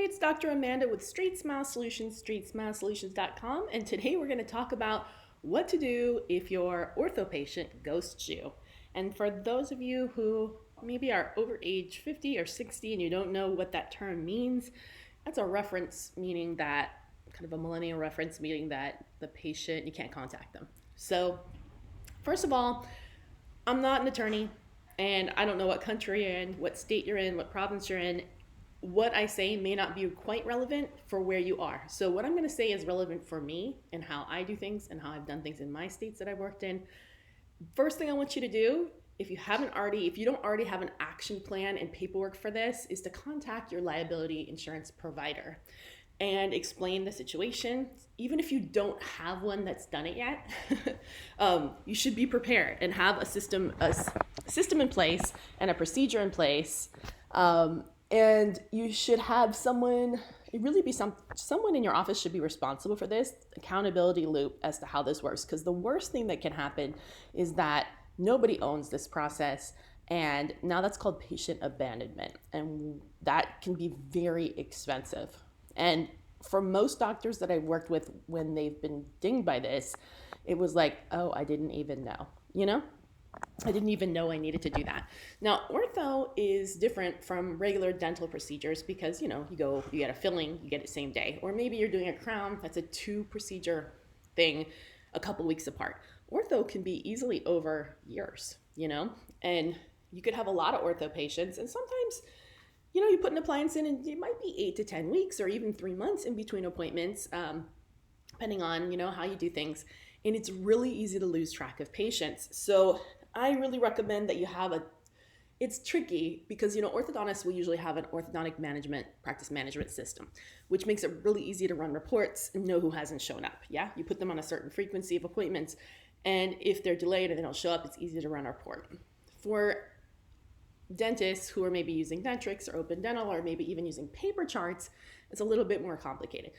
Hey, it's Dr. Amanda with StraightSmile Solutions, StraightSmileSolutions.com, and today we're going to talk about what to do if your ortho patient ghosts you. And for those of you who maybe are over age 50 or 60 and you don't know what that term means, that's a reference meaning that, kind of a millennial reference meaning that the patient, you can't contact them. So, first of all, I'm not an attorney and I don't know what country you're in, what state you're in, what province you're in. What I say may not be quite relevant for where you are. So what I'm going to say is relevant for me and how I do things and how I've done things in my states that I've worked in. First thing I want you to do, if you don't already have an action plan and paperwork for this, is to contact your liability insurance provider and explain the situation. Even if you don't have one that's done it yet, you should be prepared and have a system in place and a procedure in place. And you should have someone in your office should be responsible for this accountability loop as to how this works. Because the worst thing that can happen is that nobody owns this process. And now that's called patient abandonment. And that can be very expensive. And for most doctors that I've worked with, when they've been dinged by this, it was like, oh, I didn't even know, I didn't even know I needed to do that. Now, ortho is different from regular dental procedures because, you get a filling, you get it same day. Or maybe you're doing a crown, that's a 2-procedure thing a couple weeks apart. Ortho can be easily over years, and you could have a lot of ortho patients. And sometimes, you put an appliance in and it might be 8 to 10 weeks or even 3 months in between appointments, depending on, how you do things. And it's really easy to lose track of patients. So I really recommend that you have it's tricky because, orthodontists will usually have an orthodontic practice management system, which makes it really easy to run reports and know who hasn't shown up. Yeah. You put them on a certain frequency of appointments. And if they're delayed or they don't show up, it's easy to run a report. For dentists who are maybe using Dentrix or Open Dental or maybe even using paper charts, it's a little bit more complicated.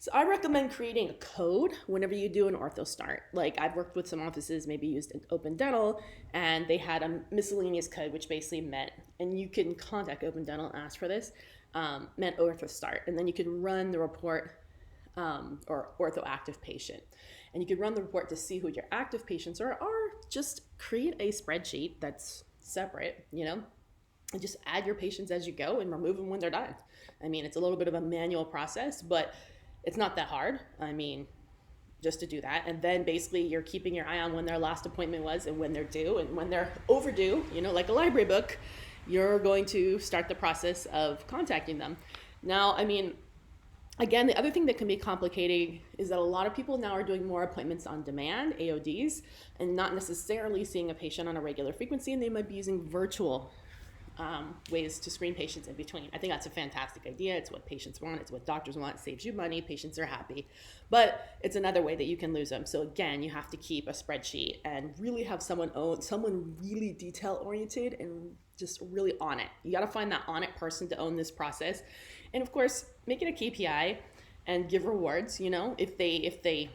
So I recommend creating a code whenever you do an ortho start. Like I've worked with some offices, maybe used Open Dental, and they had a miscellaneous code, which basically meant, and you can contact Open Dental and ask for this, meant ortho start. And then you could run the report, or ortho active patient. And you could run the report to see who your active patients are, or just create a spreadsheet that's separate, and just add your patients as you go and remove them when they're done. I mean, it's a little bit of a manual process, but it's not that hard. I mean, just to do that. And then basically you're keeping your eye on when their last appointment was and when they're due. And when they're overdue, like a library book, you're going to start the process of contacting them. Now, I mean, again, the other thing that can be complicating is that a lot of people now are doing more appointments on demand, AODs, and not necessarily seeing a patient on a regular frequency, and they might be using virtual ways to screen patients in between. I think that's a fantastic idea. It's what patients want. It's what doctors want. It saves you money. Patients are happy. But it's another way that you can lose them. So again, you have to keep a spreadsheet and really have someone really detail-oriented and just really on it. You got to find that on it person to own this process. And of course, make it a KPI and give rewards, if they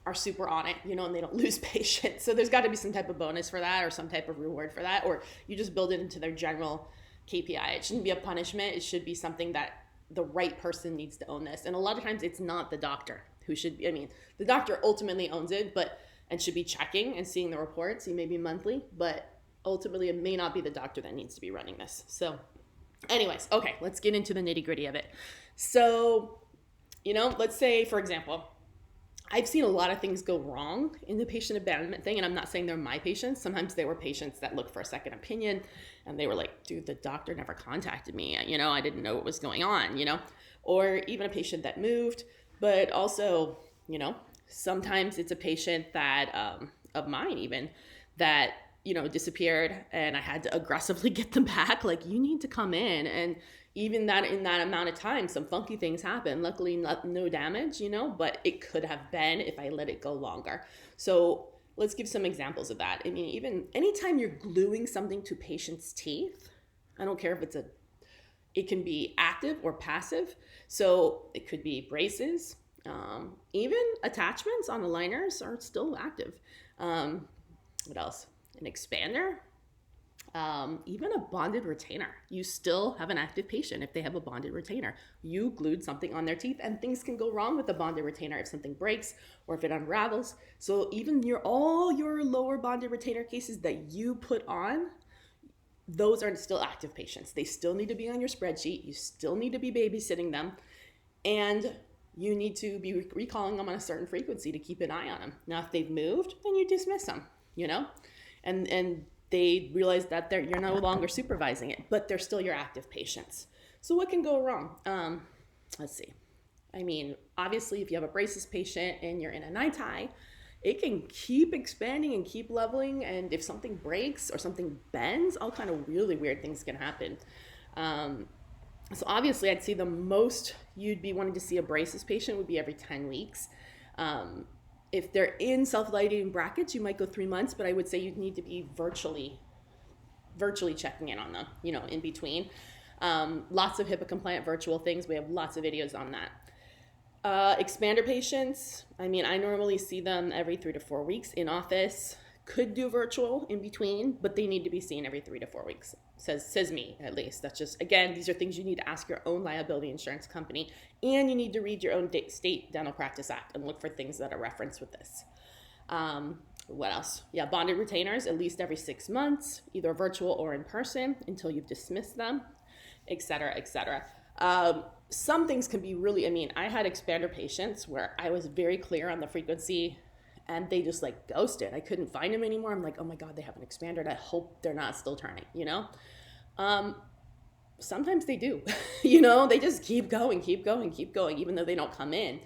are super on it, and they don't lose patience. So there's got to be some type of bonus for that or some type of reward for that, or you just build it into their general KPI. It shouldn't be a punishment. It should be something that the right person needs to own this. And a lot of times it's not the doctor who should be, the doctor ultimately owns it, and should be checking and seeing the reports, maybe monthly, but ultimately it may not be the doctor that needs to be running this. So anyways, okay, let's get into the nitty gritty of it. So, let's say, for example, I've seen a lot of things go wrong in the patient abandonment thing, and I'm not saying they're my patients. Sometimes they were patients that looked for a second opinion, and they were like, dude, the doctor never contacted me. I didn't know what was going on, Or even a patient that moved, but also, sometimes it's a patient that, of mine even, that, disappeared, and I had to aggressively get them back. Like, you need to come in, and even that in that amount of time, some funky things happen. Luckily, no damage, but it could have been if I let it go longer. So let's give some examples of that. Even anytime you're gluing something to patients' teeth, I don't care if it can be active or passive. So it could be braces, even attachments on aligners are still active. What else? An expander. Even a bonded retainer. You still have an active patient if they have a bonded retainer. You glued something on their teeth, and things can go wrong with a bonded retainer if something breaks or if it unravels. So even all your lower bonded retainer cases that you put on, those are still active patients. They still need to be on your spreadsheet. You still need to be babysitting them, and you need to be recalling them on a certain frequency to keep an eye on them. Now, if they've moved, then you dismiss them, and they realize that you're no longer supervising it, but they're still your active patients. So what can go wrong? Let's see. I mean, obviously, if you have a braces patient and you're in a NITI, it can keep expanding and keep leveling. And if something breaks or something bends, all kind of really weird things can happen. So obviously, I'd say the most you'd be wanting to see a braces patient would be every 10 weeks. If they're in self-dilating brackets, you might go 3 months, but I would say you'd need to be virtually checking in on them, in between. Lots of HIPAA compliant virtual things. We have lots of videos on that. Expander patients, I mean, I normally see them every 3 to 4 weeks in office. Could do virtual in between, but they need to be seen every 3 to 4 weeks. Says me, at least. That's just, again, these are things you need to ask your own liability insurance company, and you need to read your own state dental practice act and look for things that are referenced with this. What else? Yeah, bonded retainers at least every 6 months, either virtual or in person until you've dismissed them, et cetera, et cetera. Some things can be really, I had expander patients where I was very clear on the frequency and they just ghosted. I couldn't find them anymore. I'm like, oh my God, they have an expander, and I hope they're not still turning, Sometimes they do, they just keep going, even though they don't come in.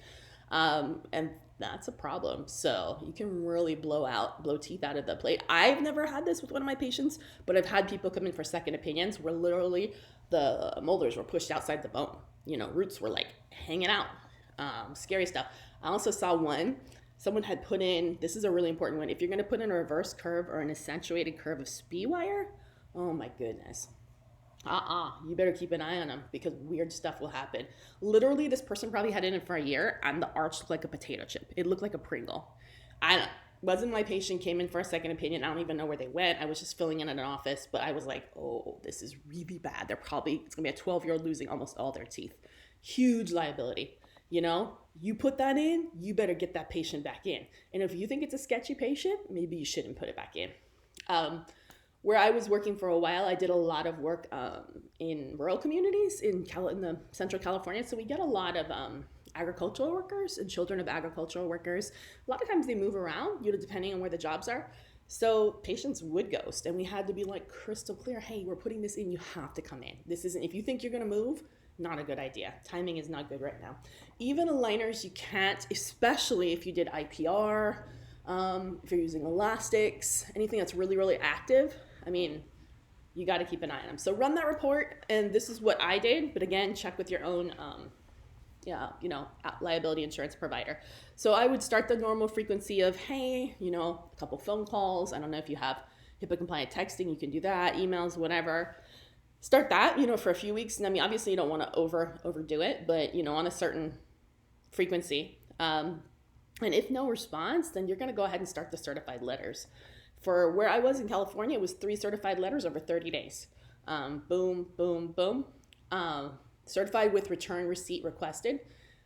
And that's a problem. So you can really blow teeth out of the plate. I've never had this with one of my patients, but I've had people come in for second opinions where literally the molars were pushed outside the bone. Roots were hanging out. Scary stuff. I also saw someone had put in, this is a really important one. If you're going to put in a reverse curve or an accentuated curve of SPE wire, oh my goodness. You better keep an eye on them because weird stuff will happen. Literally, this person probably had it in for a year and the arch looked like a potato chip. It looked like a Pringle. Wasn't my patient, came in for a second opinion. I don't even know where they went. I was just filling in an office, but I was like, oh, this is really bad. It's going to be a 12-year-old losing almost all their teeth. Huge liability. You put that in, you better get that patient back in. And if you think it's a sketchy patient, maybe you shouldn't put it back in. Where I was working for a while, I did a lot of work in rural communities in the Central California. So we get a lot of agricultural workers and children of agricultural workers. A lot of times they move around, depending on where the jobs are. So patients would ghost, and we had to be crystal clear, hey, we're putting this in, you have to come in. This isn't, if you think you're gonna move, not a good idea. Timing is not good right now. Even aligners, you can't, especially if you did IPR, if you're using elastics, anything that's really, really active, you got to keep an eye on them. So run that report, and this is what I did, but again, check with your own, liability insurance provider. So I would start the normal frequency of, hey, a couple phone calls. I don't know if you have HIPAA compliant texting, you can do that, emails, whatever. Start that, for a few weeks. And obviously you don't want to overdo it, but, on a certain frequency. And if no response, then you're going to go ahead and start the certified letters. For where I was in California, it was 3 certified letters over 30 days. Boom, boom, boom. Certified with return receipt requested.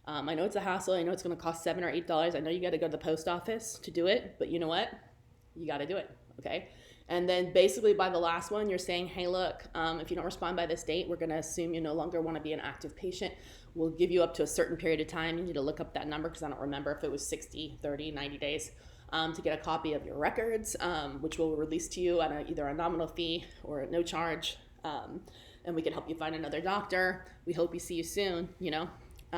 I know it's a hassle. I know it's going to cost $7 or $8. I know you got to go to the post office to do it, but you know what? You got to do it, okay? And then basically by the last one, you're saying, hey, look, if you don't respond by this date, we're going to assume you no longer want to be an active patient. We'll give you up to a certain period of time. You need to look up that number because I don't remember if it was 60, 30, 90 days to get a copy of your records, which we'll release to you at either a nominal fee or at no charge. And we can help you find another doctor. We hope we see you soon,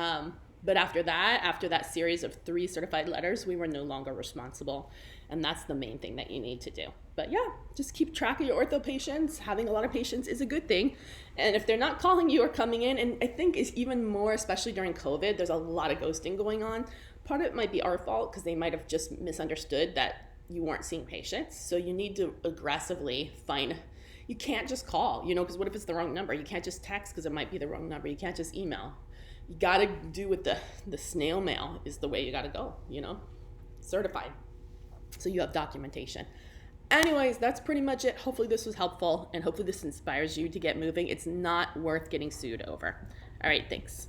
But after that series of 3 certified letters, we were no longer responsible. And that's the main thing that you need to do. But yeah, just keep track of your ortho patients. Having a lot of patients is a good thing. And if they're not calling you or coming in, and I think it's even more, especially during COVID, there's a lot of ghosting going on. Part of it might be our fault because they might have just misunderstood that you weren't seeing patients. So you need to aggressively you can't just call, because what if it's the wrong number? You can't just text because it might be the wrong number. You can't just email. You got to do with the snail mail is the way you got to go, certified. So you have documentation. Anyways, that's pretty much it. Hopefully this was helpful, and hopefully this inspires you to get moving. It's not worth getting sued over. All right, thanks.